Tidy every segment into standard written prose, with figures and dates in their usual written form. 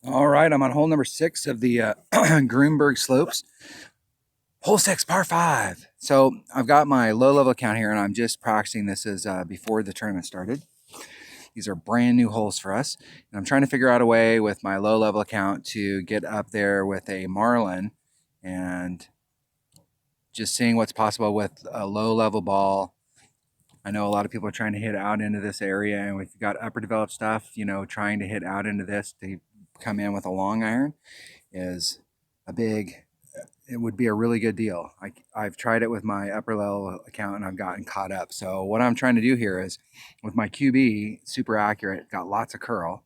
All right, I'm on hole number 6 of the Grunberg slopes. Hole 6, par 5. So I've got my low level account here, and I'm just practicing this as before the tournament started. These are brand new holes for us, and I'm trying to figure out a way with my low level account to get up there with a marlin, and just seeing what's possible with a low level ball. I know a lot of people are trying to hit out into this area, and we've got upper developed stuff, trying to hit out into this to come in with a long iron is a big, it would be a really good deal. I've tried it with my upper level account and I've gotten caught up. So what I'm trying to do here is with my QB, super accurate, got lots of curl.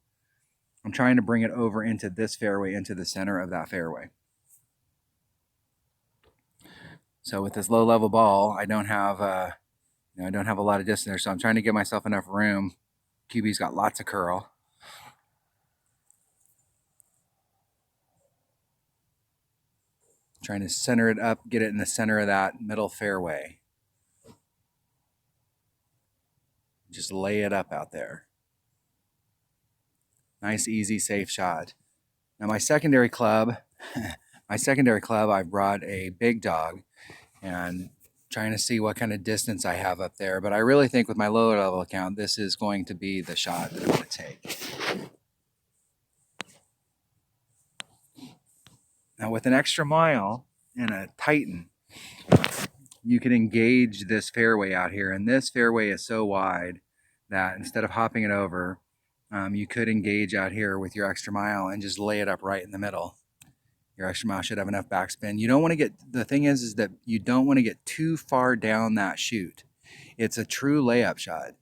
I'm trying to bring it over into this fairway, into the center of that fairway. So with this low level ball, I don't have a lot of distance there. So I'm trying to give myself enough room. QB's got lots of curl. Trying to center it up, get it in the center of that middle fairway. Just lay it up out there. Nice, easy, safe shot. Now my secondary club, I've brought a big dog and trying to see what kind of distance I have up there. But I really think with my lower level account, this is going to be the shot that I'm going to take. Now with an extra mile and a Titan, you can engage this fairway out here. And this fairway is so wide that instead of hopping it over, you could engage out here with your extra mile and just lay it up right in the middle. Your extra mile should have enough backspin. You don't want to get, the thing is that you don't want to get too far down that chute. It's a true layup shot.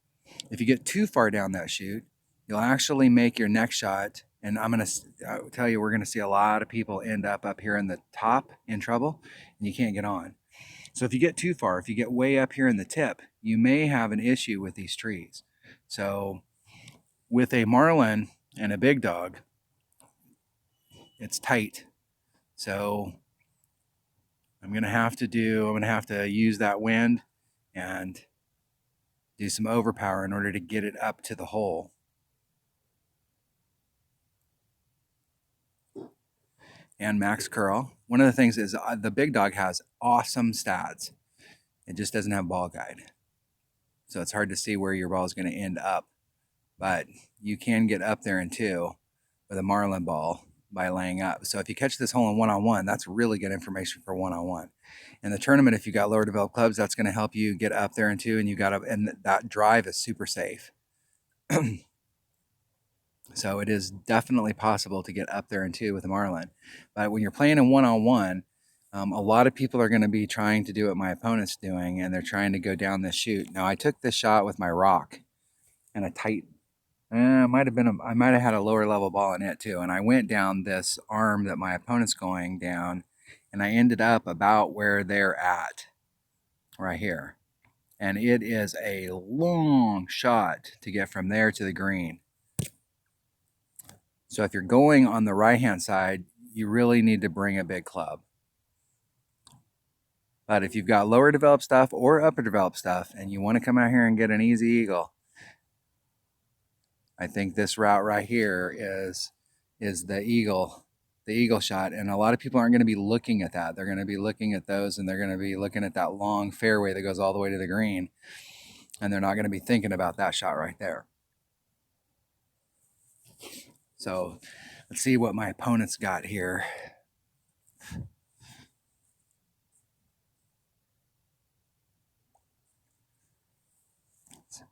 If you get too far down that chute, you'll actually make your next shot. And I'm going to tell you, we're going to see a lot of people end up here in the top in trouble and you can't get on. So if you get too far, if you get way up here in the tip, you may have an issue with these trees. So with a marlin and a big dog, it's tight. So I'm going to have to use that wind and do some overpower in order to get it up to the hole. And max curl. One of the things is the big dog has awesome stats. It just doesn't have ball guide. So it's hard to see where your ball is going to end up. But you can get up there in 2 with a marlin ball by laying up. So if you catch this hole in one-on-one, that's really good information for one-on-one. In the tournament, if you got lower developed clubs, that's going to help you get up there in 2, and that drive is super safe. So it is definitely possible to get up there in 2 with a marlin. But when you're playing in one-on-one, a lot of people are going to be trying to do what my opponent's doing, and they're trying to go down this chute. Now I took this shot with my rock and a tight. I might have had a lower level ball in it too, and I went down this arm that my opponent's going down, and I ended up about where they're at, right here. And it is a long shot to get from there to the green. So if you're going on the right-hand side, you really need to bring a big club. But if you've got lower developed stuff or upper developed stuff, and you want to come out here and get an easy eagle, I think this route right here is the eagle shot. And a lot of people aren't going to be looking at that. They're going to be looking at those, and they're going to be looking at that long fairway that goes all the way to the green. And they're not going to be thinking about that shot right there. So let's see what my opponent's got here.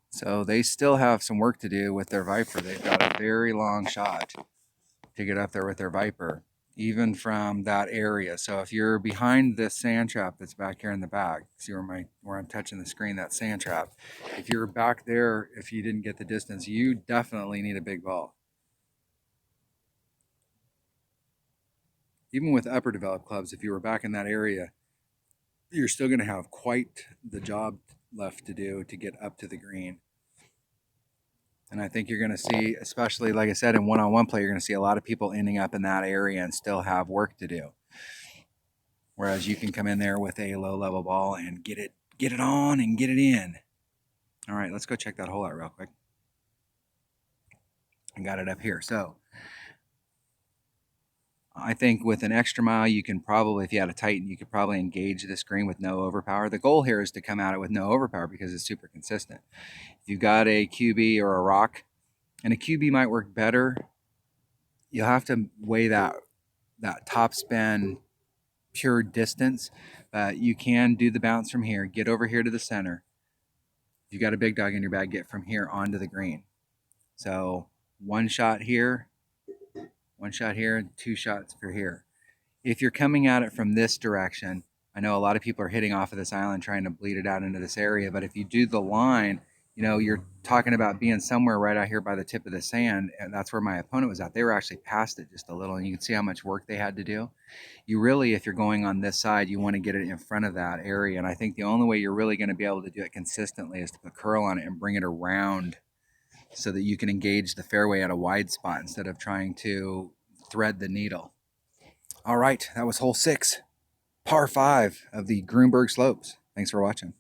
So they still have some work to do with their Viper. They've got a very long shot to get up there with their Viper, even from that area. So if you're behind this sand trap that's back here in the back, see where I'm touching the screen, that sand trap. If you're back there, if you didn't get the distance, you definitely need a big ball. Even with upper developed clubs, if you were back in that area, you're still going to have quite the job left to do to get up to the green. And I think you're going to see, especially like I said, in one-on-one play, you're going to see a lot of people ending up in that area and still have work to do. Whereas you can come in there with a low-level ball and get it on and get it in. All right, let's go check that hole out real quick. I got it up here. So I think with an extra mile, you can probably, if you had a Titan, you could probably engage this green with no overpower. The goal here is to come at it with no overpower because it's super consistent. If you've got a QB or a rock, and a QB might work better, you'll have to weigh that top spin pure distance. You can do the bounce from here, get over here to the center. If you've got a big dog in your bag, get from here onto the green. So one shot here, and 2 shots for here. If you're coming at it from this direction, I know a lot of people are hitting off of this island trying to bleed it out into this area, but if you do the line, you're talking about being somewhere right out here by the tip of the sand, and that's where my opponent was at. They were actually past it just a little, and you can see how much work they had to do. You really, if you're going on this side, you want to get it in front of that area, and I think the only way you're really going to be able to do it consistently is to put curl on it and bring it around so that you can engage the fairway at a wide spot instead of trying to thread the needle. All right, that was hole 6, par 5 of the Grunberg slopes. Thanks for watching.